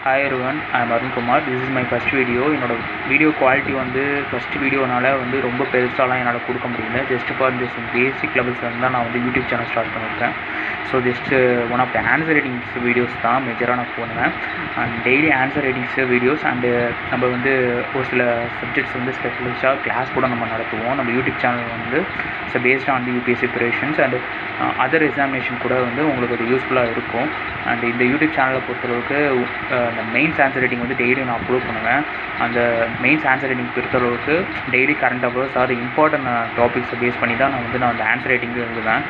Hi everyone, I am Arun Kumar. This is my first video. என்னோட video quality வந்து first வீடியோனால வந்து ரொம்ப பெருசாலாம் என்னால் கொடுக்க முடியல. Just for this basic levels தான் நான் வந்து யூடியூப் சேனல் ஸ்டார்ட் பண்ணியிருக்கேன். So just one of the answer writings videos தான் மேஜராக நான் பண்ணுவேன். And daily answer writings videos and நம்ம வந்து ஒரு சில சப்ஜெக்ட்ஸ் வந்து ஸ்பெஷலிஸ்டாக கிளாஸ் கூட நம்ம நடத்துவோம். நம்ம யூடியூப் சேனல் வந்து based on the UPSC preparations and other examination கூட வந்து உங்களுக்கு அது யூஸ்ஃபுல்லாக இருக்கும். அண்ட் இந்த யூடியூப் சேனலை பொறுத்தளவுக்கு அந்த மெயின்ஸ் ஆன்சர் ரைட்டிங் வந்து டெய்லி நான் அப்லோட் பண்ணுவேன். அந்த மெயின்ஸ் ஆன்சர் ரைட்டிங் பொறுத்தளவுக்கு டெய்லி கரண்ட் அஃபேர்ஸ் அது இம்பார்ட்டன்ட் டாபிக்ஸை பேஸ் பண்ணி தான் நான் அந்த ஆன்சர் ரைட்டிங் எழுதுவேன்.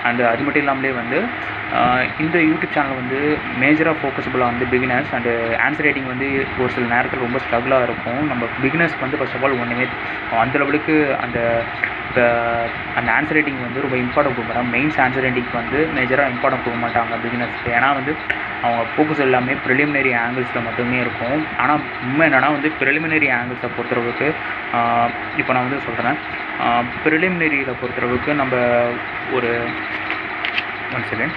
அண்ட் அது மட்டும் இல்லாமலே வந்து இந்த யூடியூப் சேனல் வந்து மேஜராக ஃபோக்கஸபுளாக வந்து பிகினர்ஸ் அண்டு ஆன்சர் ரைட்டிங் வந்து ஒரு சில நேரத்தில் ரொம்ப ஸ்ட்ரகிளாக இருக்கும். நம்ம பிகினர்ஸ்க்கு வந்து ஃபர்ஸ்ட் ஆஃப் ஆல் ஒன்றுமே அந்த லெவலுக்கு அந்த ஆன்சர் ரைட்டிங் வந்து ரொம்ப இம்பார்ட்டன்ட் கொடுக்க மாட்டாங்க. மெயின்ஸ் ஆன்சர் ரைட்டிங்க்கு வந்து மேஜராக இம்பார்ட்டன்ட் கொடுக்க மாட்டாங்க பிகினர்ஸ்க்கு. ஏன்னா வந்து அவங்க ஃபோக்கஸ் எல்லாமே ப்ரிலிமினரி ஆங்கிள்ஸில் மட்டுமே இருக்கும். ஆனால் உண்மை என்னென்னா வந்து ப்ரிலிமினரி ஆங்கிள்ஸை பொறுத்தளவுக்கு இப்போ நான் வந்து சொல்கிறேன். ப்ரிலிமினரியில் பொறுத்தளவுக்கு நம்ம ஒரு 1 செகண்ட்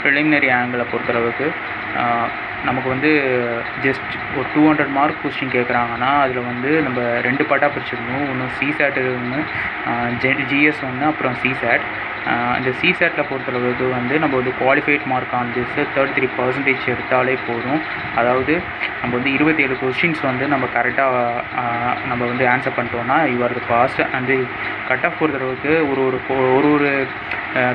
ப்ரிலிமினரி ஆங்கிளை பொறுத்தளவுக்கு நமக்கு வந்து ஜஸ்ட் ஒரு 200 மார்க் கொஸ்டின் கேட்குறாங்கன்னா அதில் வந்து நம்ம 2 பார்ட்டாக பிரிச்சுக்கணும். ஒன்று சிசேட், ஒன்று ஜிஎஸ் ஒன்று, அப்புறம் சிசேட். இந்த சிசேட்டில் பொறுத்தளவுக்கு வந்து நம்ம வந்து குவாலிஃபைட் மார்க் ஆன் திஸ் 33% எடுத்தாலே போதும். அதாவது நம்ம வந்து 27 கொஸ்டின்ஸ் வந்து நம்ம கரெக்டாக நம்ம வந்து ஆன்சர் பண்ணிட்டோம்னா you are the boss. And cut off பொறுத்தளவுக்கு ஒரு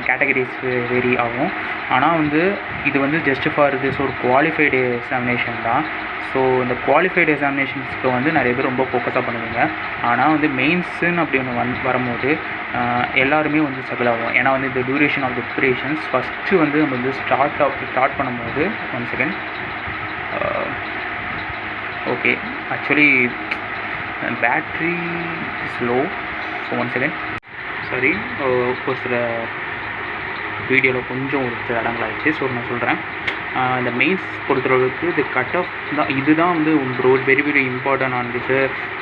கேட்டகரிஸ் வேரி ஆகும். ஆனால் வந்து இது வந்து ஜஸ்ட் ஃபார் திஸ் ஒரு குவாலிஃபைடு எக்ஸாமினேஷன் தான். ஸோ இந்த குவாலிஃபைடு எக்ஸாமினேஷன்ஸ்க்கு வந்து நிறைய பேர் ரொம்ப ஃபோக்கஸாக பண்ணுவீங்க. ஆனால் வந்து மெயின்ஸுன்னு அப்படி ஒன்று வரும்போது எல்லாருமே வந்து ஸ்ட்ரகிள் ஆகும். ஏன்னா வந்து இந்த duration of the preparations first வந்து நம்ம வந்து ஸ்டார்ட் பண்ணும்போது 1 second okay actually battery slow. So 1 second sorry, ஒரு சில வீடியோவில் கொஞ்சம் ஒரு சில இடங்களாகிடுச்சு. ஸோ நான் சொல்கிறேன். இந்த மெயின்ஸ் பொறுத்தளவுக்கு இது கட் ஆஃப் தான். இதுதான் வந்து ஒரு very very important on this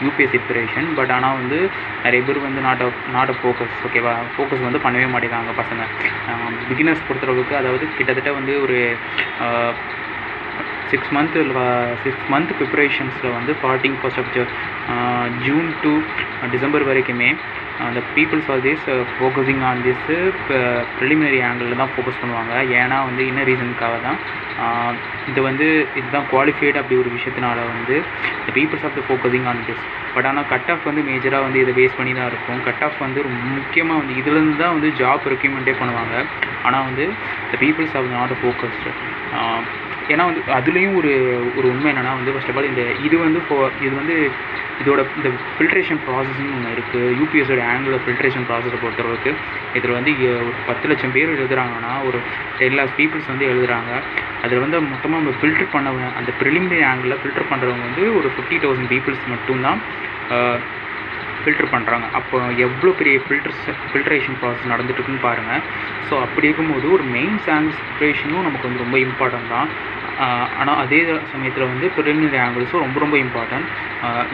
UPSC preparation. But ஆனால் வந்து நிறைய பேர் வந்து நாட் அ ஃபோக்கஸ். ஓகேவா, ஃபோக்கஸ் வந்து பண்ணவே மாட்டேங்கிறாங்க பசங்க. பிகினர்ஸ் பொறுத்தளவுக்கு அதாவது கிட்டத்தட்ட வந்து ஒரு 6 மந்த் ப்ரிப்பரேஷன்ஸில் வந்து 1st ஜூன் டு டிசம்பர் வரைக்குமே அந்த peoples are this focusing on this preliminary ஆங்கிளில் தான் ஃபோக்கஸ் பண்ணுவாங்க. ஏன்னா வந்து என்ன ரீசனுக்காக தான் இதுதான் குவாலிஃபைடு அப்படி ஒரு விஷயத்தினால வந்து the peoples of the focusing on this. But ஆனால் கட் ஆஃப் வந்து மேஜராக வந்து இதை பேஸ் பண்ணி தான் இருக்கும். கட் ஆஃப் வந்து முக்கியமாக வந்து இதுலேருந்து தான் வந்து ஜாப் ரெக்யூமெண்ட்டே பண்ணுவாங்க. ஆனால் வந்து the peoples of not focused. ஏன்னா வந்து அதுலேயும் ஒரு உண்மை என்னென்னா வந்து ஃபர்ஸ்ட் ஆஃப் ஆல் இது வந்து இதோட இந்த ஃபில்ட்ரேஷன் ப்ராசஸ்ன்னு ஒன்று இருக்குது. யூபிஎஸ்ஸோட ஆங்கிள் ஃபில்ட்ரேஷன் ப்ராசஸை பொறுத்தளவுக்கு இதில் வந்து ஒரு 10 லட்சம் பேர் எழுதுகிறாங்கன்னா ஒரு 10 lakh பீப்புள்ஸ் வந்து எழுதுகிறாங்க. அதில் வந்து மொத்தமாக நம்ம ஃபில்டர் பண்ணவங்க அந்த ப்ரிலிமினரி ஆங்கிளில் ஃபில்டர் பண்ணுறவங்க வந்து ஒரு 50,000 பீப்புள்ஸ் மட்டும்தான் ஃபில்டர் பண்ணுறாங்க. அப்போ எவ்வளோ பெரிய ஃபில்ட்ரேஷன் ப்ராசஸ் நடந்துட்டுருக்குன்னு பாருங்கள். ஸோ அப்படி இருக்கும்போது ஒரு மெயின்ஸ் ஆங்கிள்ஸ் ப்ரிப்பரேஷனும் நமக்கு வந்து ரொம்ப இம்பார்ட்டன்ட் தான். ஆனால் அதே சமயத்தில் வந்து ப்ரிலிமினரி ஆங்கிள்ஸும் ரொம்ப ரொம்ப இம்பார்ட்டன்ட்.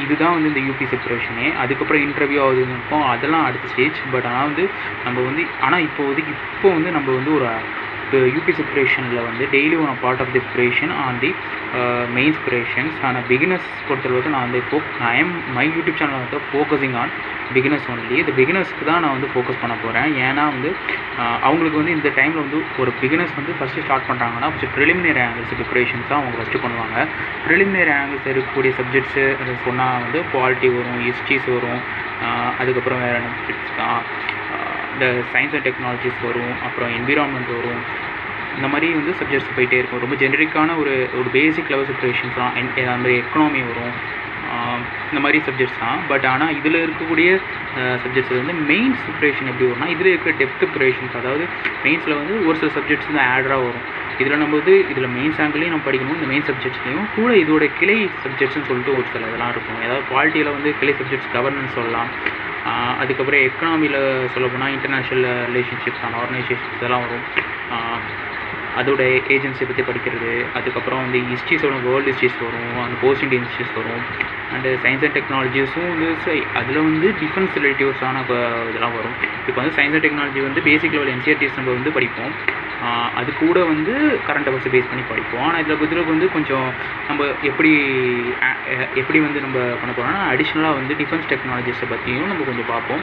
இதுதான் வந்து இந்த யூபிஎஸ்சி ப்ரிப்பரேஷனே. அதுக்கப்புறம் இன்டர்வியூ ஆகுதுன்னு இருக்கும், அதெல்லாம் அடுத்த ஸ்டேஜ். பட் ஆனால் வந்து நம்ம வந்து இப்போ வந்து நம்ம வந்து ஒரு யூபிஎஸ்சி ப்ரிப்பரேஷனில் வந்து daily one part of the preparation on the mains preparations. ஆனால் பிகினர்ஸ் பொறுத்தளவுக்கு நான் வந்து மை யூடியூப் சேனல் வந்து ஃபோக்கஸிங் ஆன் பிகினர்ஸ் ஒன்லி. இந்த பிகினர்ஸ்க்கு தான் நான் வந்து ஃபோக்கஸ் பண்ண போகிறேன். ஏன்னா வந்து அவங்களுக்கு வந்து இந்த டைமில் வந்து ஒரு பிகினர்ஸ் வந்து ஃபஸ்ட்டு ஸ்டார்ட் பண்ணுறாங்கன்னா ஃபஸ்ட்டு ப்ரிலிமினரி ஆங்கிள்ஸ் ப்ரிப்பரேஷன்ஸ் தான் அவங்க ஃபஸ்ட்டு பண்ணுவாங்க. ப்ரிலிமினரி ஆங்கிள்ஸ் இருக்கக்கூடிய சப்ஜெக்ட்ஸு சொன்னால் வந்து குவாலிட்டி வரும், ஹிஸ்ட்ரிஸ் வரும், அதுக்கப்புறம் வேறு என்ன சப்ஜெக்ட்ஸ் தான் இந்த சயின்ஸ் அண்ட் டெக்னாலஜிஸ் வரும், அப்புறம் என்விரான்மெண்ட் வரும். இந்த மாதிரி வந்து சப்ஜெக்ட்ஸ் போயிட்டே இருக்கும். ரொம்ப ஜெனரிக்கான ஒரு பேசிக் லெவல் ப்ரிப்பரேஷன்ஸ் தான். அந்த எக்கனாமி வரும், இந்த மாதிரி சப்ஜெக்ட்ஸ் தான். பட் ஆனால் இதில் இருக்கக்கூடிய சப்ஜெக்ட்ஸ் வந்து மெயின்ஸ் ப்ரிப்பரேஷன் எப்படி வரும்னா இதில் இருக்கிற டெப்த் ப்ரிப்பரேஷன்ஸ். அதாவது மெயின்ஸில் வந்து ஒரு சில சப்ஜெக்ட்ஸ் வந்து ஆடாக வரும். இதில் நம்ம வந்து இதில் மெயின்ஸ் ஆங்கிளையும் நம்ம படிக்கணும், இந்த மெயின் சப்ஜெக்ட்ஸ்லையும் கூட இதோட கிளை சப்ஜெக்ட்ஸ்னு சொல்லிட்டு ஒரு சில இதெல்லாம் இருக்கும். ஏதாவது குவாலிட்டியில் வந்து கிளை சப்ஜெக்ட்ஸ் கவர்னன்ஸ் சொல்லலாம். அதுக்கப்புறம் எக்கனாமியில் சொல்ல போனால் இன்டர்நேஷ்னல் ரிலேஷன்ஷிப்ஸ் அண்ட் ஆர்கனைசேஷன்ஸ் இதெல்லாம் வரும். அதோட ஏஜென்சியை பற்றி படிக்கிறது. அதுக்கப்புறம் வந்து ஹிஸ்ட்ரிஸோட வேர்ல்டு ஹிஸ்ட்ரிஸ் வரும், அந்த போஸ்ட் இண்டியன் ஹிஸ்ட்ரிஸ் வரும். அண்டு சயின்ஸ் அண்ட் டெக்னாலஜிஸும் வந்து அதில் வந்து டிஃபென்ஸ் ரிலேட்டிவ்ஸான இதெல்லாம் வரும். இப்போ வந்து சயின்ஸ் அண்ட் டெக்னாலஜி வந்து பேசிக் லெவல் என்சிஆர்டிஸ் நம்ம வந்து படிப்போம். அது கூட வந்து கரண்ட் அஃபேர்ஸை பேஸ் பண்ணி படிப்போம். ஆனால் இதில் வந்து கொஞ்சம் நம்ம எப்படி வந்து நம்ம பண்ண போகிறோம்னா அடிஷ்னலாக வந்து டிஃபென்ஸ் டெக்னாலஜிஸை பற்றியும் நம்ம கொஞ்சம் பார்ப்போம்.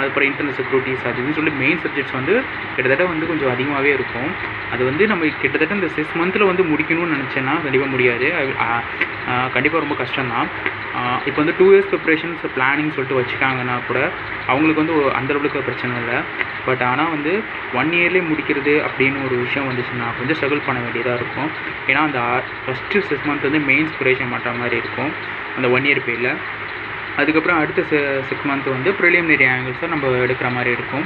அப்புறம் இன்டர்னல் செக்யூரிட்டிஸ் அதுன்னு சொல்லி மெயின் சப்ஜெக்ட்ஸ் வந்து கிட்டத்தட்ட வந்து கொஞ்சம் அதிகமாகவே இருக்கும். அது வந்து நம்ம கிட்டத்தட்ட இந்த 6 மந்த்தில் வந்து முடிக்கணும்னு நினச்சேன்னா கண்டிப்பாக முடியாது. கண்டிப்பாக ரொம்ப கஷ்டம்தான். இப்போ வந்து 2 இயர்ஸ் ப்ரிப்ரேஷன்ஸ் பிளானிங் சொல்லிட்டு வச்சுட்டாங்கன்னா கூட அவங்களுக்கு வந்து அந்தளவுக்கு பிரச்சனை இல்லை. பட் ஆனால் வந்து 1 இயர்லேயே முடிக்கிறது அப்படின்னு ஒரு விஷயம் வந்துச்சுன்னா கொஞ்சம் ஸ்ட்ரகிள் பண்ண வேண்டியதாக இருக்கும். ஏன்னா அந்த ஃபஸ்ட்டு 6 மந்த் வந்து மெயின்ஸ் ப்ரிப்பரேஷன் பண்ணுற மாதிரி இருக்கும் அந்த 1 இயர் பீரியடில். அதுக்கப்புறம் அடுத்த 6 மந்த் வந்து ப்ரிலிமினரி ஆங்கிள்ஸை நம்ம எடுக்கிற மாதிரி இருக்கும்.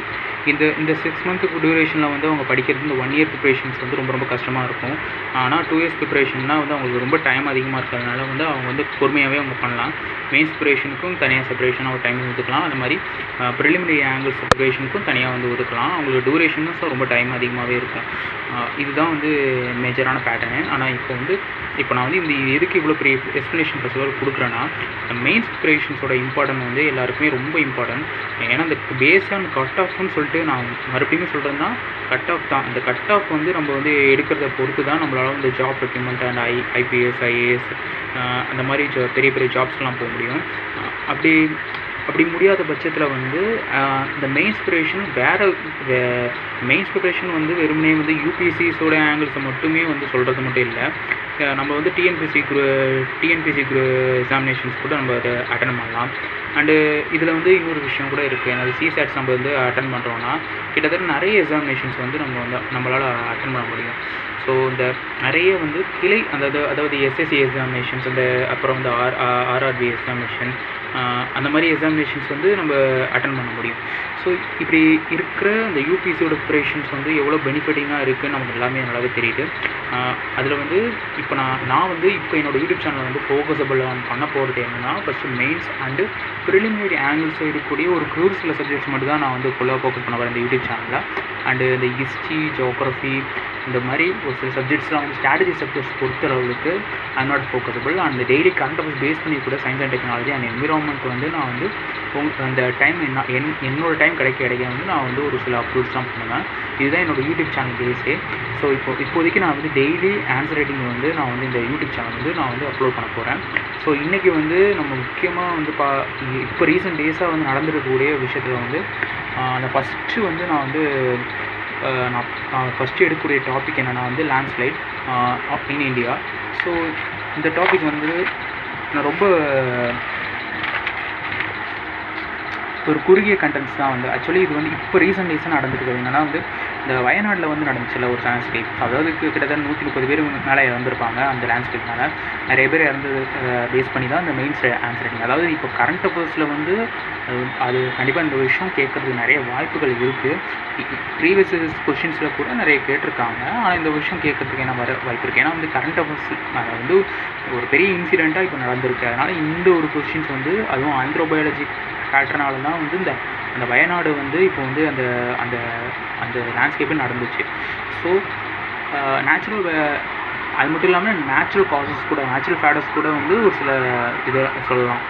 இந்த 6 மந்த்துக்கு டியூரேஷனில் வந்து அவங்க படிக்கிறது இந்த 1 இயர் ப்ரிப்ரேஷன்ஸ் வந்து ரொம்ப கஷ்டமாக இருக்கும். ஆனால் 2 இயர்ஸ் ப்ரிப்ரேஷன்னா வந்து அவங்களுக்கு ரொம்ப டைம் அதிகமாக இருக்கிறதுனால வந்து அவங்க வந்து பொறுமையாகவே அவங்க பண்ணலாம். மெயின்ஸ் ப்ரிப்ரேஷனுக்கும் தனியாக செப்பரேஷனாக ஒரு டைம் ஒதுக்கலாம். அது மாதிரி ப்ரிலிமினரி ஆங்கிள்ஸ் ப்ரிப்ரேஷனுக்கும் தனியாக வந்து ஒதுக்கலாம். அவங்களுக்கு டியூரேஷனும் ரொம்ப டைம் அதிகமாகவே இருக்கும். இதுதான் வந்து மேஜரான பேட்டர்னு. ஆனால் இப்போ நான் வந்து எதுக்கு இவ்வளோ பெரிய எக்ஸ்ப்ளனேஷன் ஃபஸ்ட் கொடுக்குறேன்னா மெயின்ஸ் ப்ரிப்ரேஷன்ஸோட இம்பார்ட்டன்ட் வந்து எல்லாருக்குமே ரொம்ப இம்பார்ட்டன்ட். ஏன்னா அந்த பேஸ் ஆன் கட் ஆஃப்னு சொல்லிட்டு நான் மறுபடியும் சொல்கிறேன்னா கட் ஆஃப் தான். அந்த கட் ஆஃப் வந்து நம்ம வந்து எடுக்கிறத பொறுத்து தான் நம்மளால் வந்து job recruitment and IPS IAS அந்த மாதிரி பெரிய பெரிய ஜாப்ஸ்லாம் போக முடியும். அப்படி முடியாத பட்சத்தில் வந்து இந்த மெயின்ஸ் ப்ரிப்பரேஷன் வந்து வெறுமனே வந்து யூபிஎஸ்சிஸோட ஆங்கிள்ஸை மட்டுமே வந்து சொல்கிறது மட்டும் இல்லை. நம்ம வந்து டிஎன்பிசி எக்ஸாமினேஷன்ஸ் கூட நம்ம அதை அட்டன் பண்ணலாம். அண்டு இதில் வந்து இன்னொரு விஷயம் கூட இருக்குது. ஏன்னா சிசாட்ஸ் நம்ம வந்து அட்டன் பண்ணுறோன்னா கிட்டத்தட்ட நிறைய எக்ஸாமினேஷன்ஸ் வந்து நம்மளால் அட்டன் பண்ண முடியும். ஸோ இந்த நிறைய வந்து கிளை அதாவது எஸ்எஸ்சி எக்ஸாமினேஷன்ஸ் அப்புறம் வந்து ஆர்ஆர்பி எக்ஸாமினேஷன் அந்த மாதிரி எக்ஸாமினேஷன்ஸ் வந்து நம்ம அட்டன் பண்ண முடியும். ஸோ இப்படி இருக்கிற இந்த யூபிஎஸ்சியோட ப்ரிப்பரேஷன்ஸ் வந்து எவ்வளோ பெனிஃபிட்டிங்காக இருக்குதுன்னு நமக்கு எல்லாமே நல்லாவே தெரியுது. அதில் வந்து இப்போ நான் வந்து இப்போ என்னோடய யூடியூப் சேனல் வந்து ஃபோக்கஸபிள் பண்ண போகிறது என்னென்னா first mains and preliminary angles இருக்கக்கூடிய ஒரு சில சப்ஜெக்ட்ஸ் மட்டும் தான் நான் வந்து ஃபுல்லாக ஃபோக்கஸ் பண்ண வரேன் இந்த யூடியூப் சேனலில். அண்டு இந்த ஹிஸ்ட்ரி ஜியோகிராஃபி இந்த மாதிரி ஒரு சில சப்ஜெக்ட்ஸ்லாம் வந்து ஸ்ட்ராட்டஜி சப்ஜெக்ட்ஸ் பொறுத்தளவுக்கு ஐ நாட் ஃபோக்கஸபிள். அந்த டெய்லி கரண்ட் அஃபேர்ஸ் பேஸ் பண்ணி கூட science and technology and environment வந்து நான் வந்து அந்த டைம் என்னோட டைம் கிடைக்க வந்து நான் வந்து ஒரு சில அப்லோட்ஸ்லாம் பண்ணுவேன். இதுதான் என்னோடய யூடியூப் சேனல் பேஸே. ஸோ இப்போதைக்கு நான் வந்து டெய்லி ஆன்சர் ரைட்டிங் வந்து நான் வந்து இந்த யூடியூப் சேனல் வந்து நான் வந்து அப்லோட் பண்ண போகிறேன். ஸோ இன்றைக்கி வந்து நம்ம முக்கியமாக வந்து இப்போ ரீசெண்ட் டேஸாக வந்து நடந்துருக்கக்கூடிய விஷயத்தில் வந்து அந்த ஃபஸ்ட்டு வந்து நான் ஃபஸ்ட்டு எடுக்கக்கூடிய டாபிக் என்னென்னா வந்து லேண்ட்ஸ்லைட் இன் இந்தியா. ஸோ இந்த டாபிக் வந்து நான் ரொம்ப ஒரு குறுகிய கண்டென்ட்ஸ் தான் வந்து ஆக்சுவலி இது வந்து இப்போ ரீசெண்ட் டேஸாக நடந்துருக்குது. என்னென்னா வந்து இந்த வயநாட்டில் வந்து நடந்துச்சுல ஒரு லேண்ட்ஸ்லைட், அதாவது கிட்டத்தட்ட 130 பேர் மேலே இறந்துருப்பாங்க அந்த லேண்ட்ஸ்லைட்னால. நிறைய பேர் இறந்தது பேஸ் பண்ணி தான் இந்த மெயின்ஸ் ஆன்சர் ரைட்டிங். அதாவது இப்போ கரண்ட் அஃபேர்ஸில் வந்து அது கண்டிப்பாக இந்த விஷயம் கேட்குறதுக்கு நிறைய வாய்ப்புகள் இருக்குது. ப்ரீவியஸ் கொஷின்ஸில் கூட நிறைய கேட்டிருக்காங்க. ஆனால் இந்த விஷயம் கேட்குறதுக்கு என்ன வாய்ப்பு இருக்குது. ஏன்னா வந்து கரண்ட் அஃபேர்ஸ் வந்து ஒரு பெரிய இன்சிடெண்ட்டாக இப்போ நடந்திருக்கு. அதனால் இந்த ஒரு கொஷின்ஸ் வந்து அதுவும் ஆந்த்ரோபயாலஜி ஃபேக்டர்னால தான் வந்து அந்த வயநாடு வந்து இப்போ வந்து அந்த லேண்ட்ஸ்கேப்பே நடந்துச்சு. ஸோ அது மட்டும் இல்லாமல் நேச்சுரல் காசஸ் கூட நேச்சுரல் ஃபேக்டர்ஸ் கூட வந்து ஒரு சில இதை சொல்லலாம்.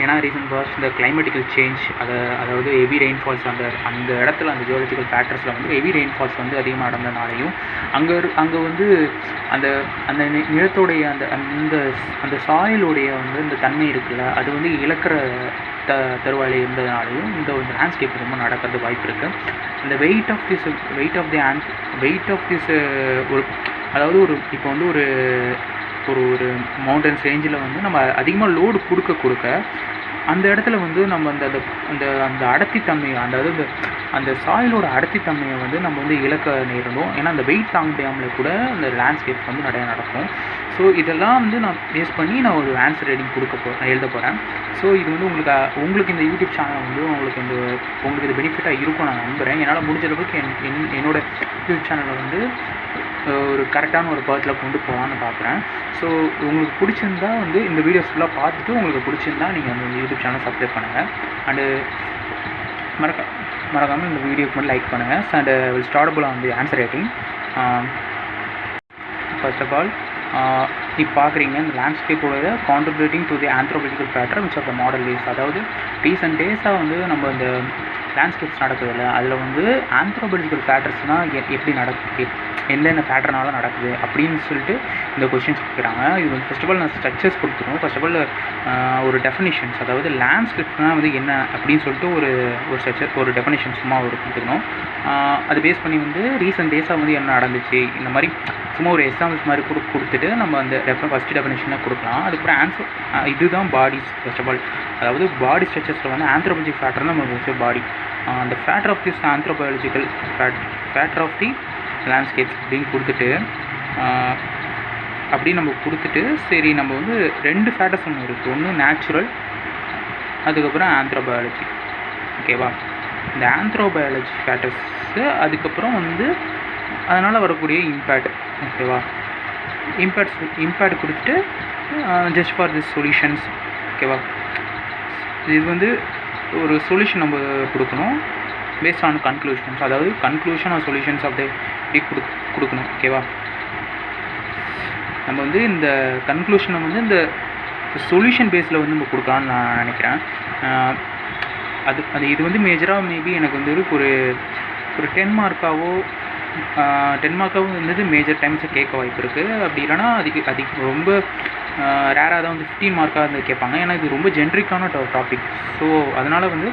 ஏன்னா ரீசன்ட் பாஸ்ட் இந்த கிளைமேட்டிக்கல் சேஞ்ச் அதாவது ஹெவி ரெயின்ஃபால்ஸ் அந்த இடத்துல அந்த ஜியோலஜிக்கல் ஃபேக்டர்ஸில் வந்து ஹெவி ரெயின்ஃபால்ஸ் வந்து அதிகமாக நடந்தனாலையும் அங்கே வந்து அந்த நிலத்தோடைய அந்த சாயிலுடைய வந்து இந்த தன்மை இருக்குல்ல அது வந்து இழக்கிற தருவாயில் இருந்ததுனாலையும் இந்த லேண்ட்ஸ்கேப் ரொம்ப நடக்கிறது வாய்ப்பு இருக்குது. இந்த வெயிட் ஆஃப் திஸ் ஒரு அதாவது இப்போ வந்து ஒரு மவுண்டன்ஸ் ரேஞ்சில் வந்து நம்ம அதிகமாக லோடு கொடுக்க அந்த இடத்துல வந்து நம்ம அந்த அடர்த்தித்தன்மையை அதாவது அந்த சாயிலோட அடர்த்தித்தன்மையை வந்து நம்ம வந்து இழக்க நேரிடும். ஏன்னா அந்த வெயிட் தாங்க முடியாமல் கூட அந்த லேண்ட்ஸ்கேப் வந்து நிறையா நடக்கும். ஸோ இதெல்லாம் வந்து நான் பேஸ் பண்ணி நான் ஒரு ஆன்சர் ரைட்டிங் எழுத போகிறேன். ஸோ இது வந்து உங்களுக்கு இந்த யூடியூப் சேனல் வந்து உங்களுக்கு இது பெனிஃபிட்டாக இருக்கும் நான் நம்புகிறேன். என்னால் முடிஞ்ச அளவுக்கு என்னோடய யூடியூப் சேனலை வந்து ஒரு கரெக்டான ஒரு பாத்தில் கொண்டு போகலான்னு பார்க்குறேன். ஸோ உங்களுக்கு பிடிச்சிருந்தா வந்து இந்த வீடியோஸ் ஃபுல்லாக பார்த்துட்டு உங்களுக்கு பிடிச்சிருந்தா நீங்கள் அந்த யூடியூப் சேனல் சப்ஸ்கிரைப் பண்ணுங்கள். அண்டு மறக்காமல் இந்த வீடியோக்கு மட்டும் லைக் பண்ணுங்கள். And will startable on the answer writing. First of all இப்போ பார்க்குறீங்க இந்த லேண்ட்ஸ்கேப்போட contributing to the anthropological factor which of the model ways. அதாவது ரீசெண்ட் டேஸாக வந்து நம்ம இந்த லேண்ட்ஸ்கேப்ஸ் நடக்குதுல்ல, அதில் வந்து ஆந்த்ரோபாலஜிக்கல் ஃபேக்டர்ஸ்னால் எப்படி நடக்குது, எந்தெந்த ஃபேக்டர்னால நடக்குது அப்படின்னு சொல்லிட்டு இந்த கொஸ்டின்ஸ் கேட்குறாங்க. இது வந்து ஃபர்ஸ்ட் ஆஃப் ஆல் நான் ஸ்ட்ரக்சர்ஸ் கொடுத்துருவோம். ஃபர்ஸ்ட் ஆஃப் ஆல் ஒரு டெஃபினிஷன்ஸ், அதாவது லேண்ட்ஸ்கேப்ஸ்னால் வந்து என்ன அப்படின்னு சொல்லிட்டு ஒரு ஸ்ட்ரக்சர், ஒரு டெஃபினிஷன் சும்மா ஒரு கொடுத்துக்கணும். அது பேஸ் பண்ணி வந்து ரீசெண்ட் டேஸாக வந்து என்ன நடந்துச்சு இந்த மாதிரி சும்மா ஒரு எக்ஸாம்பிள்ஸ் மாதிரி கொடுத்துட்டு நம்ம அந்த ஃபஸ்ட்டு டெஃபினேஷனாக கொடுக்கலாம். அதுக்கப்புறம் ஆன்சர் இதுதான் பாடிஸ். ஃபர்ஸ்ட் ஆஃப் ஆல் அதாவது பாடி ஸ்ட்ரக்சர்ஸில் வந்து ஆந்த்ரோபாலஜிக் ஃபேக்டர் நம்ம பாடி, அந்த factor of this anthropological factor of the landscapes அப்படின்னு கொடுத்துட்டு அப்படின்னு நம்ம கொடுத்துட்டு சரி நம்ம வந்து 2 ஃபேக்டர்ஸ் ஒன்று இருக்குது. ஒன்று நேச்சுரல், அதுக்கப்புறம் ஆந்த்ரோபாலஜி. ஓகேவா? இந்த ஆந்த்ரோபாலஜி ஃபேக்டர்ஸு, அதுக்கப்புறம் வந்து அதனால் வரக்கூடிய இம்பேக்ட். ஓகேவா? இம்பேக்ட் கொடுத்துட்டு ஜஸ்ட் ஃபார் திஸ் சொல்யூஷன்ஸ். ஓகேவா? இது வந்து ஒரு சொல்யூஷன் நம்ம கொடுக்கணும் பேஸ்ட் ஆன் கன்க்ளூஷன்ஸ், அதாவது கன்க்ளூஷன் ஆர் சொல்யூஷன்ஸ் அப்படி கொடுக்கணும். ஓகேவா? நம்ம வந்து இந்த கன்க்ளூஷனை வந்து இந்த சொல்யூஷன் பேஸில் வந்து நம்ம கொடுக்கலான்னு நான் நினைக்கிறேன். அது இது வந்து மேஜராக மேபி எனக்கு வந்து ஒரு 10 மார்க்காவோ இருந்தது மேஜர் டைம்ஸை கேட்க வாய்ப்பு இருக்குது. அப்படி இல்லைனா அதுக்கு ரொம்ப ரேராக தான் வந்து 15 மார்க்காக வந்து கேட்பாங்க. ஏன்னா இது ரொம்ப ஜென்ரிக்கான டாபிக். ஸோ அதனால் வந்து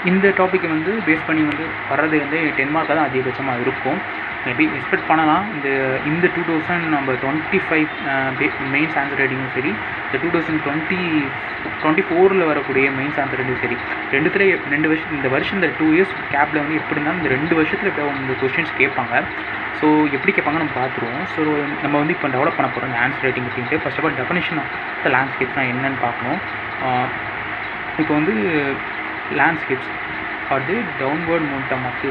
இந்த டாப்பிக்கை வந்து பேஸ் பண்ணி வந்து வர்றது வந்து 10 மார்க்காக தான் அதிகபட்சமாக இருக்கும். மேபி எக்ஸ்பெக்ட் பண்ணலாம். இந்த 2025 மெயின்ஸ் ஆன்சர் ரைட்டிங்கும் சரி, இந்த 2024 வரக்கூடிய மெயின்ஸ் ஆன்சர் ரைட்டிங் சரி, ரெண்டு வருஷம் இந்த 2 இயர்ஸ் கேப்பில் வந்து எப்படி இருந்தாலும் இந்த 2 வருஷத்தில் எப்போ இந்த கொஸ்டின்ஸ் கேட்பாங்க. ஸோ எப்படி கேட்பாங்க நம்ம பார்த்துருவோம். ஸோ நம்ம வந்து இப்போ டெவலப் பண்ண போகிறோம் ஆன்சர் ரைட்டிங் அப்படின்ட்டு. First of all definition of the லேண்ட்ஸ்கேப்ஸ்னால் என்னென்னு பார்க்கணும். இப்போ வந்து landscapes are the downward momentum of the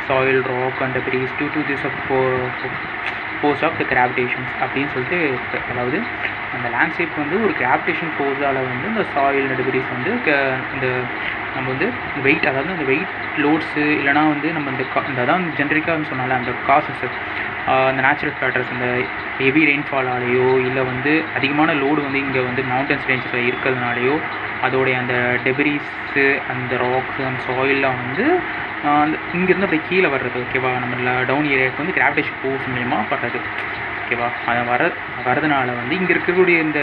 soil, rock and debris due to this force of the gravitations அப்படின்னு சொல்லிட்டு. அதாவது அந்த லேண்ட்ஸ்கேப் வந்து ஒரு கிராவிடேஷன் ஃபோர்ஸால் வந்து இந்த சாயில் டெபிரிஸ் வந்து இந்த நம்ம வந்து வெயிட், அதாவது அந்த வெயிட் லோட்ஸு இல்லைனா வந்து நம்ம இந்த அதான் ஜென்ரிக்காக சொன்னால அந்த காசஸ், அந்த நேச்சுரல் ஃபேக்டர்ஸ், இந்த ஹெவி ரெயின்ஃபாலாலேயோ இல்லை வந்து அதிகமான லோடு வந்து இங்கே வந்து மவுண்டன்ஸ் ரேஞ்சஸில் இருக்கிறதுனாலையோ அதோடைய அந்த டெபிரிஸு, அந்த ராக்ஸு, அந்த சாயில்லாம் வந்து அந்த இங்கேருந்து அப்படியே கீழே வர்றது. ஓகேவா? நம்ம டவுன் ஏரியாவுக்கு வந்து கிராவிடேஷன் ஃபோர்ஸ் மூலியமாக படுறது. ஓகேவா? அதை வரதுனால வந்து இங்கே இருக்கக்கூடிய இந்த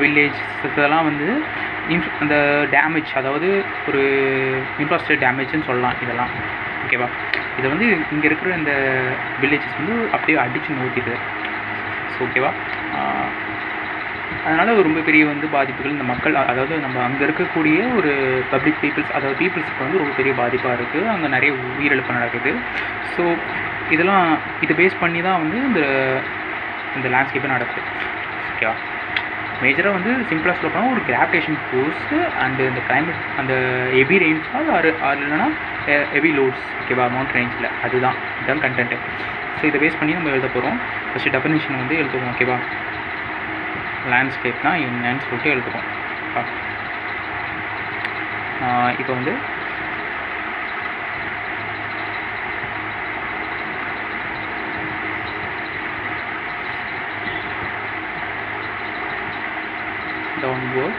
வில்லேஜ் இதெல்லாம் வந்து அந்த டேமேஜ், அதாவது ஒரு இன்ஃப்ராஸ்ட்ரக்சர் டேமேஜ்னு சொல்லலாம் இதெல்லாம். ஓகேவா? இதை வந்து இங்கே இருக்கிற இந்த வில்லேஜஸ் வந்து அப்படியே அடித்து நோக்கிடுது. ஸோ ஓகேவா? அதனால் ரொம்ப பெரிய வந்து பாதிப்புகள் இந்த மக்கள், அதாவது நம்ம அங்கே இருக்கக்கூடிய ஒரு பப்ளிக் பீப்புள்ஸ், அதாவது பீப்புள்ஸுக்கு வந்து ரொம்ப பெரிய பாதிப்பாக இருக்குது. அங்கே நிறைய உயிரிழப்பு நடக்குது. ஸோ இதை பேஸ் பண்ணி தான் வந்து இந்த லேண்ட்ஸ்கேப்பே நடக்குது. ஓகேவா? மேஜராக வந்து சிம்பிளாக சொல்ல போனால் ஒரு கிராவிடேஷன் ஃபோர்ஸு அண்டு இந்த கிளைமேட், அந்த ஹெவி ரெயின்ஃபால் இல்லைனா ஹெவி லோட்ஸ். ஓகேவா? மவுண்ட் ரேஞ்சில் இதுதான் கண்டென்ட்டு. ஸோ இதை பேஸ் பண்ணி நம்ம எழுத போகிறோம். ஃபஸ்ட்டு டெஃபினேஷன் வந்து எழுதுவோம். ஓகேவா? லேண்ட்ஸ்கேப்னால் என்னன்னு சொல்லிட்டு எழுதுவோம். இப்போ வந்து downward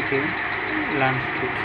okay landscape.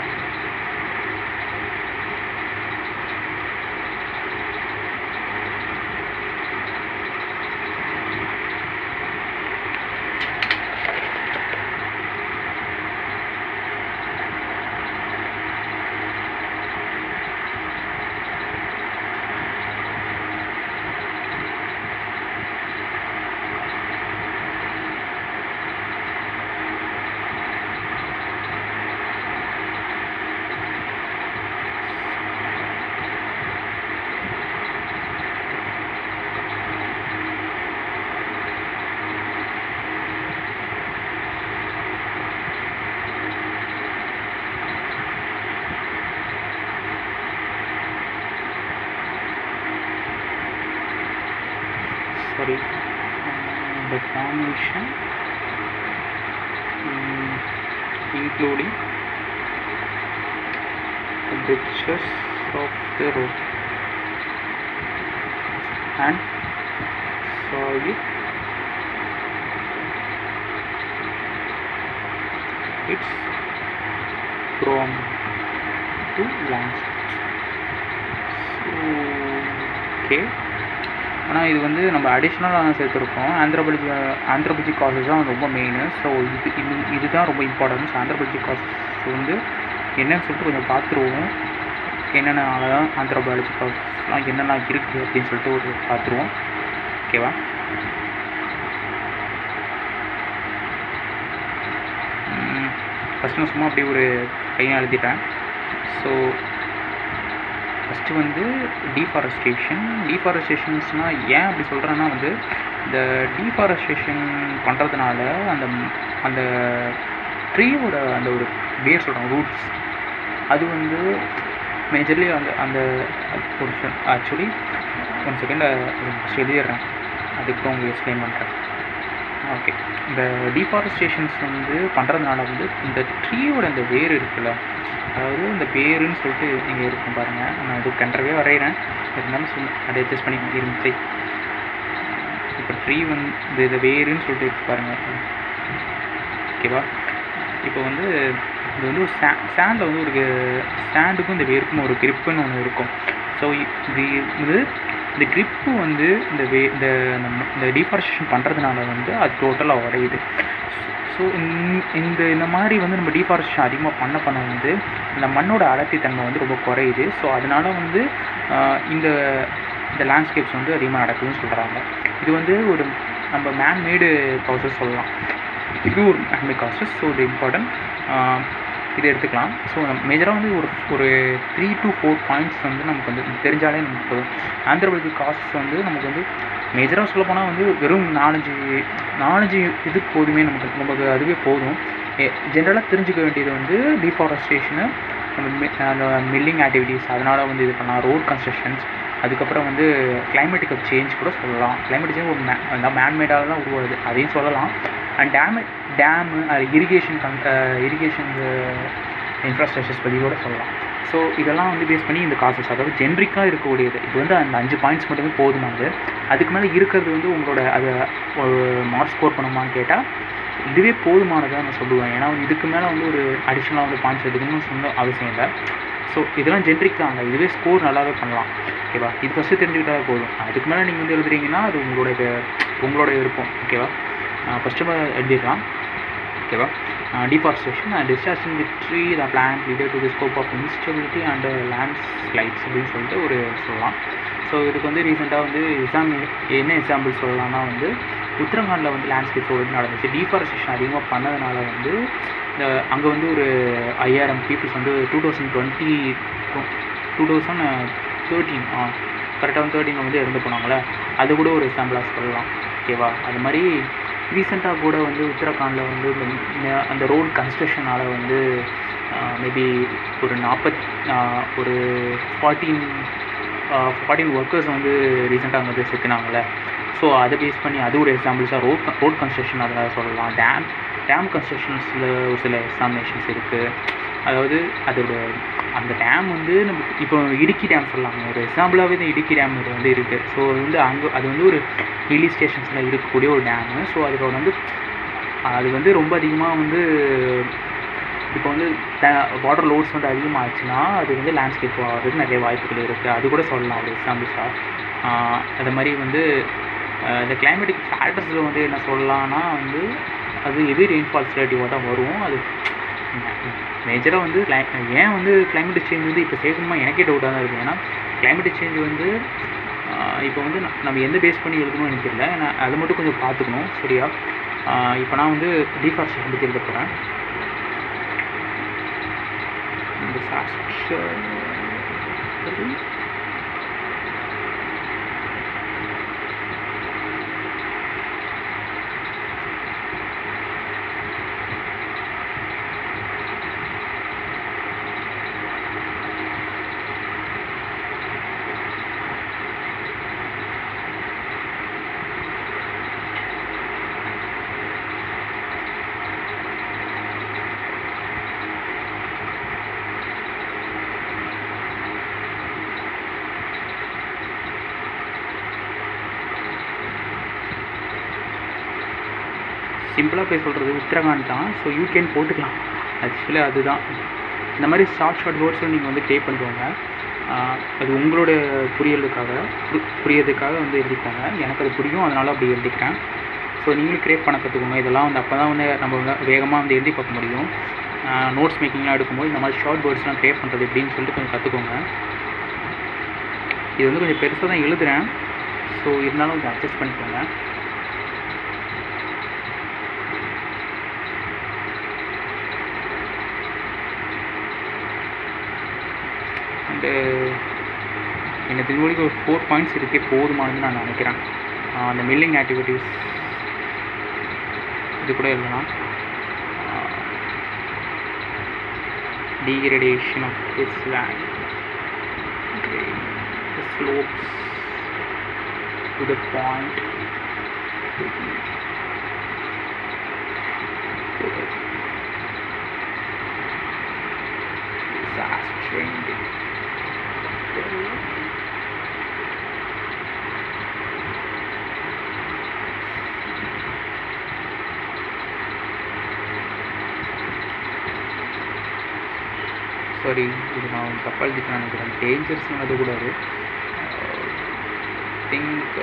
Sorry, the formation including the bridges of the road and soil it's prone to landscape. Okay, ஆனால் இது வந்து நம்ம அடிஷ்னலாக சேர்த்துருக்கோம். ஆந்த்ரோபாலஜி காசஸ் தான் ரொம்ப மெயின். ஸோ இதுதான் ரொம்ப இம்பார்ட்டன்ட். ஸோ ஆந்த்ரோபாலஜி காசஸ் வந்து என்னன்னு சொல்லிட்டு கொஞ்சம் பார்த்துருவோம். என்னென்ன தான் ஆந்த்ரோபாலஜி காசஸ்லாம் என்னென்ன இருக்குது அப்படின்னு சொல்லிட்டு ஒரு பார்த்துருவோம். ஓகேவா? ஃபஸ்ட்டு நான் சும்மா அப்படி ஒரு கையாக எழுதிட்டேன். ஸோ ஃபஸ்ட்டு வந்து டீஃபாரஸ்டேஷன்ஸ்னால் ஏன் அப்படி சொல்கிறேன்னா வந்து இந்த டீஃபாரஸ்டேஷன் பண்ணுறதுனால அந்த ட்ரீயோட அந்த ஒரு வேர் சொல்கிறோம் ரூட்ஸ் அது வந்து மேஜர்லி அந்த ஒரு ஆக்சுவலி 1 செகண்ட் ஃபஸ்ட் எழுதிடுறேன், அதுக்கு உங்களுக்கு எக்ஸ்பிளைன் பண்ணுறேன். ஓகே, இந்த டீஃபாரஸ்டேஷன்ஸ் வந்து பண்ணுறதுனால வந்து இந்த ட்ரீயோட அந்த வேர் இருக்குல்ல, அதாவது இந்த வேருன்னு சொல்லிட்டு இங்கே இருக்கும் பாருங்கள். நான் இது கண்டவே வரைகிறேன், இருந்தாலும் அதை அட்ஜஸ்ட் பண்ணி இருந்துச்சு. இப்போ ட்ரீ வந்து இந்த வேருன்னு சொல்லிட்டு இருக்கு பாருங்கள். ஓகேவா? இப்போ வந்து இது வந்து ஒரு சேண்டில் வந்து ஒரு சேண்டுக்கும் இந்த வேருக்கும் ஒரு கிரிப்புன்னு ஒன்று இருக்கும். ஸோ இது இந்த கிரிப்பு வந்து இந்த டீஃபாரஸ்டேஷன் பண்ணுறதுனால வந்து அது டோட்டலாக உடையுது. ஸோ இந்த மாதிரி வந்து நம்ம டீஃபாரஸ்டேஷன் அதிகமாக பண்ண வந்து இந்த மண்ணோட அடர்த்தி தன்மை வந்து ரொம்ப குறையுது. ஸோ அதனால் வந்து இந்த லேண்ட்ஸ்கேப்ஸ் வந்து அதிகமாக நடக்குதுன்னு சொல்கிறாங்க. இது வந்து ஒரு நம்ம மேன்மேடு ப்ராசஸ் சொல்லலாம். இது ஒரு மேன்மேட் ப்ராசஸ். ஸோ இது இம்பார்ட்டன்ட், இதை எடுத்துக்கலாம். ஸோ மேஜராக வந்து ஒரு 3 to 4 பாயிண்ட்ஸ் வந்து நமக்கு வந்து தெரிஞ்சாலே நமக்கு போதும். ஆந்த்ரோபாலஜி காசஸ் வந்து நமக்கு வந்து மேஜராக சொல்லப்போனால் வந்து வெறும் 4 இது போதுமே, நமக்கு அதுவே போதும். ஜென்ரலாக தெரிஞ்சுக்க வேண்டியது வந்து டீஃபாரஸ்டேஷனு, அந்த மில்லிங் ஆக்டிவிட்டீஸ், அதனால் வந்து இது பண்ணலாம். ரோட் கன்ஸ்ட்ரக்ஷன்ஸ், அதுக்கப்புறம் வந்து கிளைமேட்டிக்கல் சேஞ்ச் கூட சொல்லலாம். கிளைமேட்டிக் சேஞ்ச் ஒரு மேன்மேடாக தான் உருவாகுது, அதையும் சொல்லலாம். அண்ட் டேமு இரிகேஷன் இன்ஃப்ராஸ்ட்ரக்சர்ஸ் பற்றி கூட சொல்லலாம். ஸோ இதெல்லாம் வந்து பேஸ் பண்ணி இந்த காசஸ், அதாவது ஜென்ரிக்காக இருக்கக்கூடியது, இது வந்து அந்த 5 பாயிண்ட்ஸ் மட்டுமே போதுமானது. அதுக்கு மேலே இருக்கிறது வந்து உங்களோட அதை ஒரு மார்க் ஸ்கோர் பண்ணுமான்னு கேட்டால் இதுவே போதுமானதாக நான் சொல்லுவேன். ஏன்னா இதுக்கு மேலே வந்து ஒரு அடிஷ்னலாக வந்து பாயிண்ட்ஸ் எடுக்கணும்னு சொன்ன அவசியம் இல்லை. ஸோ இதெல்லாம் ஜென்ரிக் தாங்க, இதுவே ஸ்கோர் நல்லாவே பண்ணலாம். ஓகேவா? இது ஃபஸ்ட்டு தெரிஞ்சுக்கிட்டாலே போதும். அதுக்கு மேலே நீங்கள் வந்து எழுதுறீங்கன்னா அது உங்களோட விருப்பம். ஓகேவா? ஃபஸ்ட்டு எழுதிடலாம். ஓகேவா? deforestation and discharging the tree the plant leader to the scope of instability and landslides அப்படின்னு சொல்லிட்டு ஒரு சொல்லலாம். ஸோ இதுக்கு வந்து ரீசெண்டாக வந்து என்ன எக்ஸாம்பிள் சொல்லலாம்னா வந்து உத்தரகாண்டில் வந்து லேண்ட்ஸ்கேப் ப்ரோஜெக்ட் நடந்துச்சு. டீஃபாரஸ்டேஷன் அதிகமாக பண்ணதுனால வந்து அங்கே வந்து ஒரு 5000 பீப்புள்ஸ் வந்து 2013 கரெக்டாக 13 வந்து இறந்து போனாங்களே, அது கூட ஒரு எக்ஸாம்பிளாக சொல்லலாம். ஓகேவா? அது மாதிரி ரீசெண்டாக கூட வந்து உத்தரகாண்டில் வந்து அந்த ரோடு கன்ஸ்ட்ரக்ஷனால் வந்து மேபி ஒரு 14 ஒர்க்கர்ஸ் வந்து ரீசெண்டாக அங்கே வந்து செத்துனாங்களே. ஸோ அதை பேஸ் பண்ணி அது ஒரு எக்ஸாம்பிள்ஸாக ரோட் கன்ஸ்ட்ரக்ஷன் அதில் சொல்லலாம். டேம் கன்ஸ்ட்ரக்ஷன்ஸில் ஒரு சில எக்ஸாமினேஷன்ஸ் இருக்குது. அதாவது அந்த டேம் வந்து நம்ம இப்போ இடுக்கி டேம் சொல்லலாம், ஒரு எக்ஸாம்பிளாகவே இந்த இடுக்கி டேம் வந்து இருக்குது. ஸோ அது வந்து ஒரு ஹில்லி ஸ்டேஷன்ஸில் இருக்கக்கூடிய ஒரு டேமு. ஸோ அதோட வந்து அது வந்து ரொம்ப அதிகமாக வந்து இப்போ வந்து வாட்டர் லோட்ஸ் வந்து அதிகமாகிடுச்சுன்னா அது வந்து லேண்ட்ஸ்கேப் ஆகிறதுக்கு நிறைய வாய்ப்புகள் இருக்குது. அது கூட சொல்லலாம் ஒரு எக்ஸாம்பிள்ஸாக. அது மாதிரி வந்து இந்த கிளைமேட்டிக் ஃபேக்டர்ஸில் வந்து என்ன சொல்லலாம்னா வந்து அது எது ரெயின்ஃபால்ஸ் ரிலேட்டிவாக தான் வரும். அது மேஜராக வந்து ஏன் வந்து கிளைமேட்டிக் சேஞ்ச் வந்து இப்போ சேர்க்கணுமா எனக்கே டவுட்டாக தான் இருக்குது. ஏன்னா கிளைமேட்டிக் சேஞ்ச் வந்து இப்போ வந்து நம்ம எந்த பேஸ் பண்ணி எழுதணும்னு எனக்கு தெரியல. நான் அதை மட்டும் கொஞ்சம் பார்த்துக்கணும் சரியா. இப்போ நான் வந்து டீஃபாரஸ்டேஷன் பற்றி எழுத போகிறேன். சிம்பிளாக போய் சொல்கிறது உத்தரகாண்ட் தான். ஸோ யூகேன்னு போட்டுக்கலாம். ஆக்சுவலி அதுதான். இந்த மாதிரி ஷார்ட் வேர்ட்ஸில் நீங்கள் வந்து க்ரியேட் பண்ணிக்கோங்க. அது உங்களோட புரியறதுக்காக வந்து எழுதிக்கோங்க. எனக்கு அது புரியும், அதனால் அப்படி எழுதிக்கிறேன். ஸோ நீங்களும் க்ரியேட் பண்ண கற்றுக்கோங்க. இதெல்லாம் வந்து அப்போ தான் வந்து நம்ம வேகமாக வந்து எழுதி பார்க்க முடியும். நோட்ஸ் மேக்கிங்லாம் எடுக்கும்போது இந்த மாதிரி ஷார்ட் வேர்ட்ஸ்லாம் க்ரியேட் பண்ணுறது எப்படின்னு சொல்லிட்டு கொஞ்சம் கற்றுக்கோங்க. இது வந்து கொஞ்சம் பெருசாக தான் எழுதுகிறேன். ஸோ இருந்தாலும் கொஞ்சம் அட்ஜஸ்ட் பண்ணிக்கோங்க. அண்டு எனக்கு இது வரைக்கும் ஒரு 4 பாயிண்ட்ஸ் இருக்கே போதுமானு நான் நினைக்கிறேன். அந்த மில்லிங் ஆக்டிவிட்டீஸ் இது கூட எழுதலாம். degradation of this land, the slopes to the point disaster. Sorry, இது நான் தப்பாக எழுதிட்டு நினைக்கிறேன். டேஞ்சர்ஸ்னு எழுதக்கூடாது. திங்க்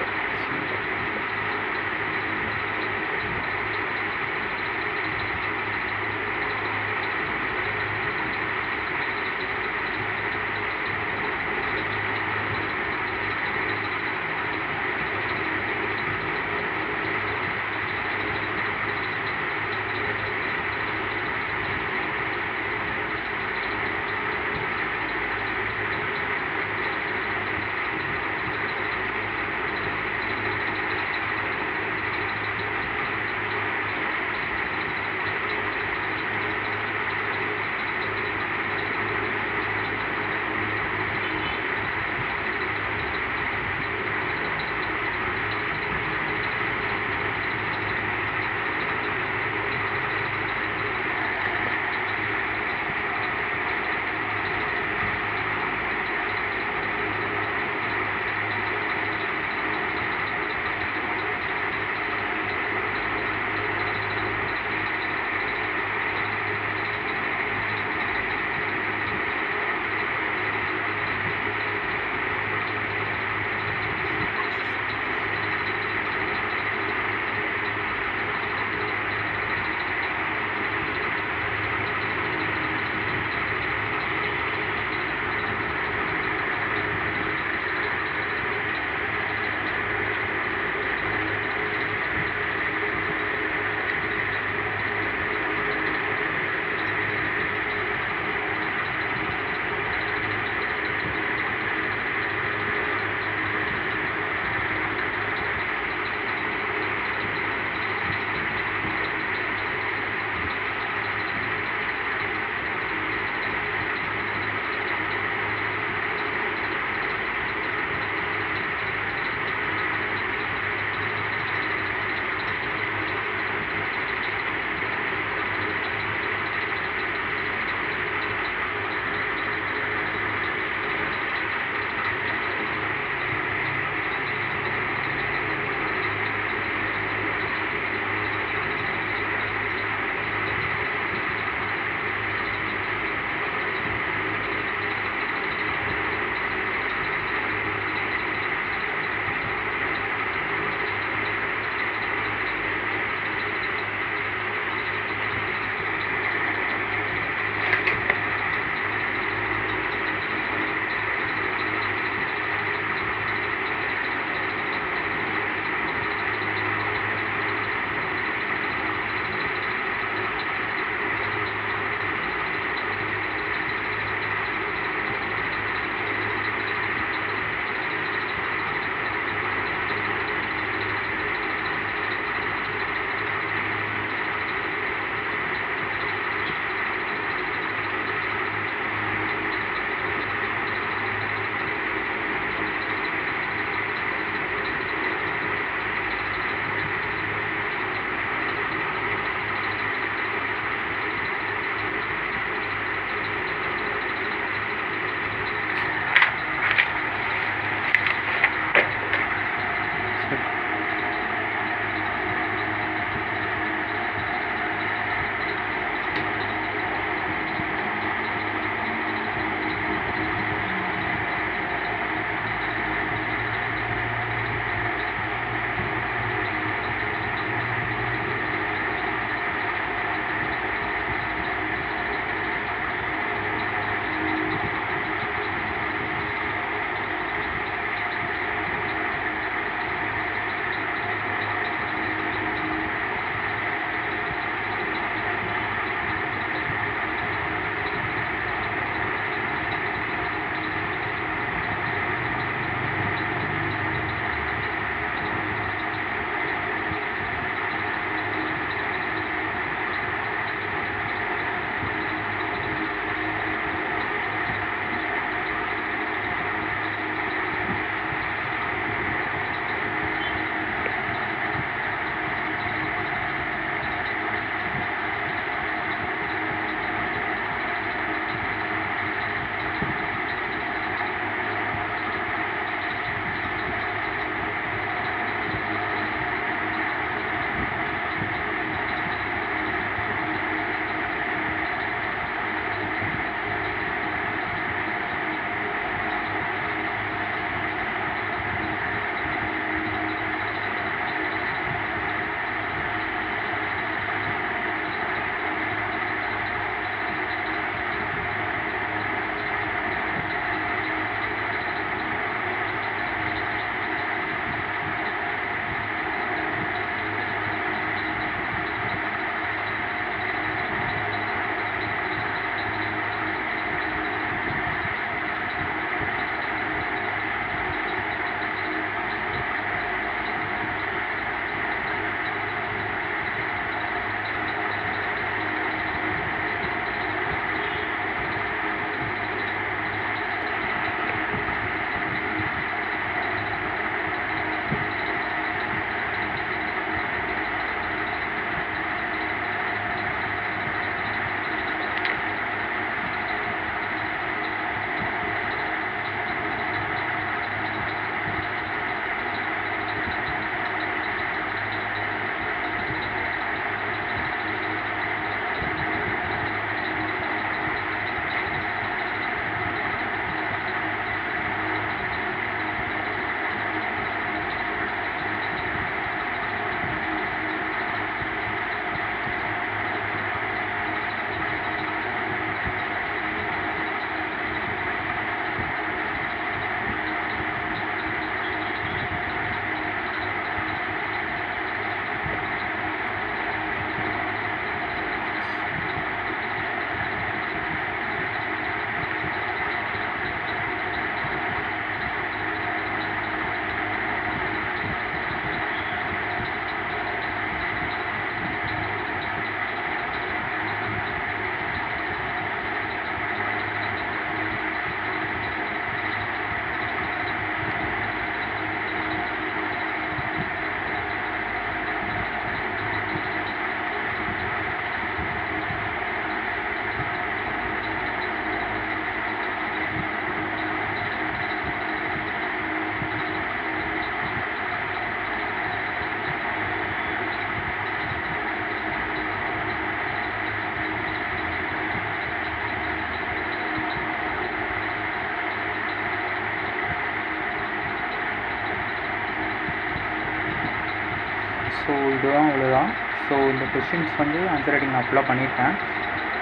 ஸோ இதுதான் இவ்வளோதான். ஸோ இந்த கொஸ்டின்ஸ் வந்து ஆன்சர் ரைட்டிங் நான் ஃபுல்லாக பண்ணியிருக்கேன்.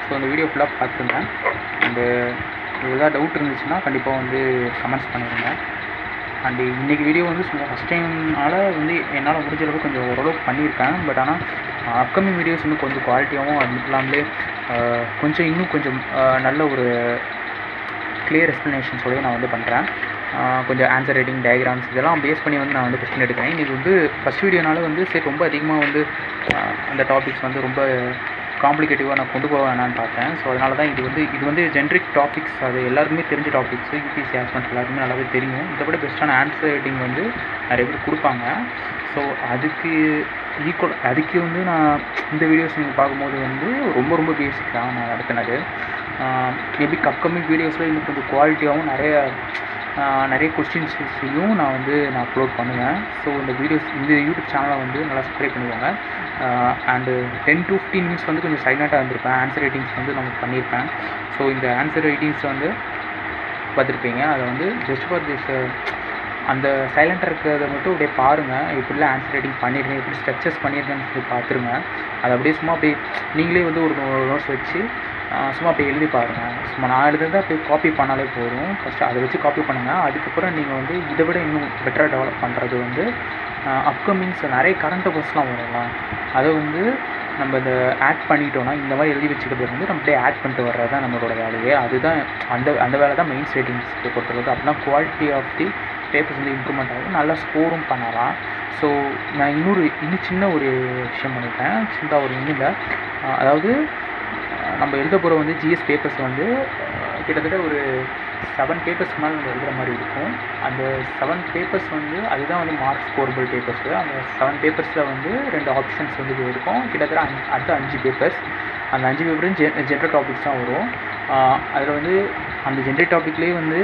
ஸோ இந்த வீடியோ ஃபுல்லாக பார்த்துருங்க. அண்டு ஏதாவது டவுட் இருந்துச்சுன்னா கண்டிப்பாக வந்து கமெண்ட்ஸ் பண்ணிடுங்க. அண்டு இன்றைக்கி வீடியோ வந்து சும்மா ஃபஸ்ட் டைம்னால வந்து என்னால் முடிஞ்ச அளவுக்கு கொஞ்சம் ஓரளவுக்கு பண்ணியிருக்கேன். பட் ஆனால் அப்கமிங் வீடியோஸ் இன்னும் கொஞ்சம் குவாலிட்டியாகவும் அது மட்டும் இல்லாமலே கொஞ்சம் இன்னும் கொஞ்சம் நல்ல ஒரு கிளியர் எக்ஸ்ப்ளனேஷன்ஸோடய நான் வந்து பண்ணுறேன். கொஞ்சம் ஆன்சர் ரைட்டிங், டயக்ராம்ஸ் இதெல்லாம் பேஸ் பண்ணி வந்து நான் வந்து கொஸ்டின் எடுக்கிறேன். இன்றைக்கி வந்து ஃபஸ்ட் வீடியோனால வந்து சரி ரொம்ப அதிகமாக வந்து அந்த டாபிக்ஸ் வந்து ரொம்ப காம்ப்ளிகேட்டிவாக நான் கொண்டு போக வேணான்னு பார்த்தேன். ஸோ அதனால தான் இது வந்து ஜென்ரிக் டாபிக்ஸ், அது எல்லாருக்குமே தெரிஞ்ச டாபிக்ஸு. யூபிஎஸ்சி ஆஸ்பிரண்ட்ஸ் எல்லாருக்குமே நல்லாவே தெரியும். இதை விட பெஸ்ட்டான ஆன்சர் ரைட்டிங் வந்து நிறைய பேர் கொடுப்பாங்க. ஸோ அதுக்கு வந்து நான் இந்த வீடியோஸ் நீங்கள் பார்க்கும்போது வந்து ரொம்ப ரொம்ப பேசிக் தான் நான் நடத்தினது. மேபி அப்கமிங் வீடியோஸில் இன்னும் கொஞ்சம் குவாலிட்டியாகவும் நிறைய கொஸ்டின்ஸையும் நான் அப்லோட் பண்ணுவேன். ஸோ இந்த யூடியூப் சேனலை வந்து நல்லா சப்ஸ்கிரைப் பண்ணுவாங்க. அண்டு 10 to 15 மினிட்ஸ் வந்து கொஞ்சம் சைலண்ட்டாக இருந்திருப்பேன். ஆன்சர் ரைட்டிங்ஸ் வந்து நம்ம பண்ணியிருப்பேன். ஸோ இந்த ஆன்சர் ரைட்டிங்ஸ் வந்து பார்த்துருப்பீங்க. அதை வந்து ஜஸ்ட் ஃபார் திஸ் அந்த சைலண்ட்டாக இருக்கிறத மட்டும் அப்படியே பாருங்கள். எப்படிலாம் ஆன்சர் ரைட்டிங் பண்ணியிருக்கேன், எப்படி ஸ்ட்ரக்சர்ஸ் பண்ணியிருக்கேன்னு சொல்லி பார்த்துருங்க. அதை அப்படியே சும்மா அப்படியே நீங்களே வந்து ஒரு நோட்ஸ் வச்சு சும்மா அப்படியே எழுதி பாருங்கள். சும்மா நான் எழுதுறதை அப்படியே காப்பி பண்ணாலே போதும். ஃபஸ்ட்டு அதை வச்சு காப்பி பண்ணுங்கள். அதுக்கப்புறம் நீங்கள் வந்து இதை விட இன்னும் பெட்டராக டெவலப் பண்ணுறது வந்து அப்கமிங்ஸ் நிறைய கரண்ட் அஃபேர்ஸ்லாம் வரலாம். அதை வந்து நம்ம இதை ஆட் பண்ணிட்டோன்னா இந்த மாதிரி எழுதி வச்சுக்கிறது வந்து நம்ம அப்படியே ஆட் பண்ணிட்டு வர்றது தான் நம்மளோட வேலையே. அதுதான் அந்த வேலை தான் மெயின்ஸ் ரைட்டிங்ஸ் பொறுத்தளவுக்கு. அப்படின்னா குவாலிட்டி ஆஃப் தி பேப்பர்ஸ் வந்து இம்ப்ரூவ்மெண்ட் ஆகும், நல்லா ஸ்கோரும் பண்ணலாம். ஸோ நான் இன்னும் சின்ன ஒரு விஷயம் பண்ணிட்டேன். சின்னதாக ஒரு இல்லை, அதாவது நம்ம எழுத போகிற வந்து ஜிஎஸ் பேப்பர்ஸ் வந்து கிட்டத்தட்ட ஒரு 7 பேப்பர்ஸ் மேலே நம்ம எழுதுகிற மாதிரி இருக்கும். அந்த 7 பேப்பர்ஸ் வந்து அதுதான் வந்து மார்க் ஸ்கோரபிள் பேப்பர்ஸு. அந்த 7 பேப்பர்ஸில் வந்து 2 ஆப்ஷன்ஸ் வந்து இருக்கும். கிட்டத்தட்ட அடுத்த 5 பேப்பர்ஸ். அந்த 5 பேப்பரும் ஜென்ரல் டாபிக்ஸ் தான் வரும். அதில் வந்து அந்த ஜென்ரல் டாப்பிக்லேயே வந்து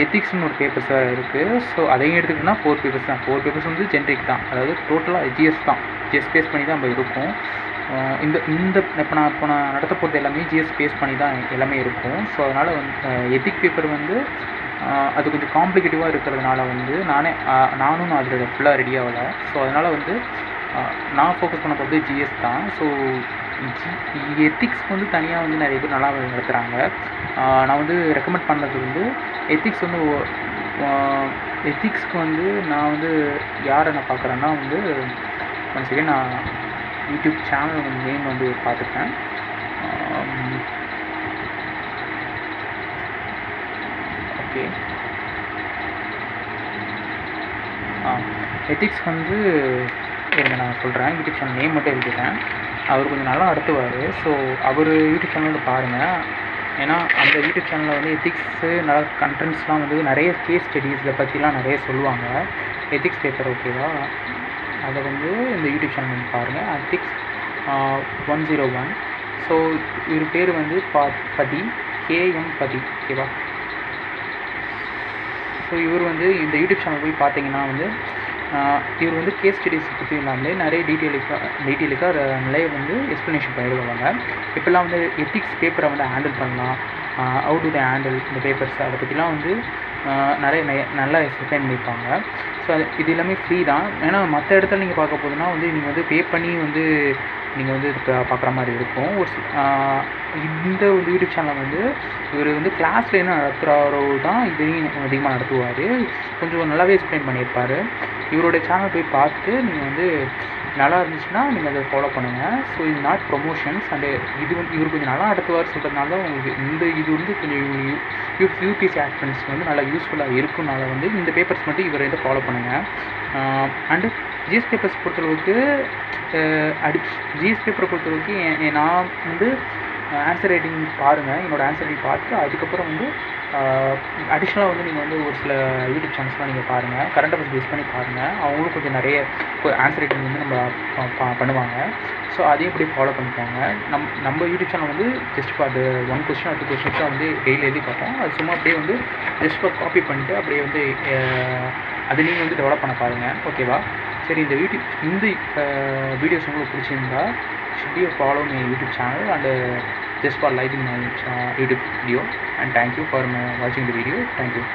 எத்திக்ஸ்னு ஒரு பேப்பர்ஸ் இருக்குது. ஸோ அதையும் எடுத்துக்கிட்டோம்னா 4 பேப்பர்ஸ் தான். 4 பேப்பர்ஸ் வந்து ஜென்ரிக் தான், அதாவது டோட்டலாக ஜிஎஸ் தான், ஜிஎஸ் பேஸ் பண்ணி தான் நம்ம இருக்கும். இப்போ நான் நடத்த போகிறது எல்லாமே ஜிஎஸ் பேஸ் பண்ணி தான் எல்லாமே இருக்கும். ஸோ அதனால் வந்து எத்திக் பேப்பர் வந்து அது கொஞ்சம் காம்ப்ளிகேட்டிவாக இருக்கிறதுனால வந்து நானும் அதில் ஃபுல்லாக ரெடி ஆகலை. ஸோ அதனால் வந்து நான் ஃபோக்கஸ் பண்ண போகிறது ஜிஎஸ் தான். ஸோ எத்திக்ஸ் வந்து தனியாக வந்து நிறைய பேர் நல்லா நடத்துகிறாங்க. நான் வந்து ரெக்கமெண்ட் பண்ணுறது வந்து எத்திக்ஸ்க்கு வந்து நான் வந்து யாரை நான் பார்க்குறேன்னா வந்து ஒன்ஸ் அகெயின் நான் யூடியூப் சேனல் நேம் வந்து பார்த்துப்பேன். ஓகே, எத்திக்ஸ் வந்து நான் சொல்கிறேன். யூடியூப் சேனல் நேம் மட்டும் எழுதிட்டேன். அவர் கொஞ்சம் நல்லா நடத்துவார். ஸோ அவர் யூடியூப் சேனலில் பாருங்கள். ஏன்னா அந்த யூடியூப் சேனலில் வந்து எத்திக்ஸு நிறைய கண்டென்ட்ஸ்லாம் வந்து நிறைய கேஸ் ஸ்டடீஸை பற்றிலாம் நிறைய சொல்லுவாங்க. எத்திக்ஸ் பேப்பர் ஓகேவா, அதை வந்து இந்த யூடியூப் சேனல் வந்து பாருங்கள். எத்திக்ஸ் 101. ஸோ இவர் பேர் வந்து பதி, கேஎம் பதி, ஓகேவா. ஸோ இவர் வந்து இந்த யூடியூப் சேனல் போய் பார்த்தீங்கன்னா வந்து இவர் வந்து கேஸ் ஸ்டடீஸ் பற்றி இல்லாமலே நிறைய டீட்டெயிலுக்காக அதை நிறைய வந்து எக்ஸ்ப்ளனேஷன் பண்ணிடுவாங்க. இப்போல்லாம் வந்து எத்திக்ஸ் பேப்பரை வந்து ஹேண்டில் பண்ணலாம், ஹவு டு த ஹேண்டில் இந்த பேப்பர்ஸ், அதை பற்றிலாம் வந்து நிறைய நல்லா எக்ஸ்பிளைன் பண்ணியிருப்பாங்க. ஸோ இது எல்லாமே ஃப்ரீ தான். ஏன்னா மற்ற இடத்துல நீங்கள் பார்க்க போதுன்னா வந்து நீங்கள் வந்து பே பண்ணி வந்து நீங்கள் வந்து இது பார்க்குற மாதிரி இருக்கும். இந்த ஒரு யூடியூப் சேனலில் வந்து இவர் வந்து கிளாஸில் என்ன நடத்துகிறாரோ தான் இதையும் அதிகமாக நடத்துவார். கொஞ்சம் நல்லாவே எக்ஸ்பிளைன் பண்ணியிருப்பார். இவருடைய சேனல் போய் பார்த்துட்டு நீங்கள் வந்து நல்லா இருந்துச்சுன்னா நீங்கள் அதை ஃபாலோ பண்ணுங்கள். ஸோ இது நாட் ப்ரொமோஷன்ஸ். அண்டு இவர் கொஞ்சம் நல்லா நடத்துவார் சொல்கிறதுனால தான் உங்களுக்கு இது வந்து கொஞ்சம் யூபிஎஸ்சி ஆஸ்பிரண்ட்ஸ்க்கு வந்து நல்லா யூஸ்ஃபுல்லாக இருக்கும்னால வந்து இந்த பேப்பர்ஸ் மட்டும் இவரை இதை ஃபாலோ பண்ணுங்கள். அண்டு ஜிஎஸ் பேப்பர்ஸ் பொறுத்தளவுக்கு ஜிஎஸ் பேப்பரை பொறுத்தளவுக்கு நான் வந்து ஆன்சர் ரைட்டிங் பாருங்கள். என்னோடய ஆன்சர் ரைட்டிங் பார்த்துட்டு அதுக்கப்புறம் வந்து அடிஷ்னலாக வந்து நீங்கள் வந்து ஒரு சில யூடியூப் சேனல்ஸ்லாம் நீங்கள் பாருங்கள். கரண்ட் அஃபேர்ஸ் பேஸ் பண்ணி பாருங்கள். அவங்களும் கொஞ்சம் நிறைய ஆன்சர் ரைட்டிங் வந்து நம்ம பண்ணுவாங்க. ஸோ அதையும் இப்படி ஃபாலோ பண்ணிப்பாங்க. நம்ம யூடியூப் சேனல் வந்து ஜஸ்ட் ஃபார் அது 1 question or 2 questions தான் வந்து டெய்லி எழுதி பார்ப்போம். அது சும்மா அப்படியே வந்து ஜஸ்ட் ஃபார் காப்பி பண்ணிட்டு அப்படியே வந்து அது நீங்கள் வந்து டெவலப் பண்ண பாருங்கள். ஓகேவா. சரி, இந்த வீடியோஸ் உங்களுக்கு பிடிச்சிருந்தா should you follow my YouTube channel and just for liking my YouTube video, and thank you for watching the video. Thank you.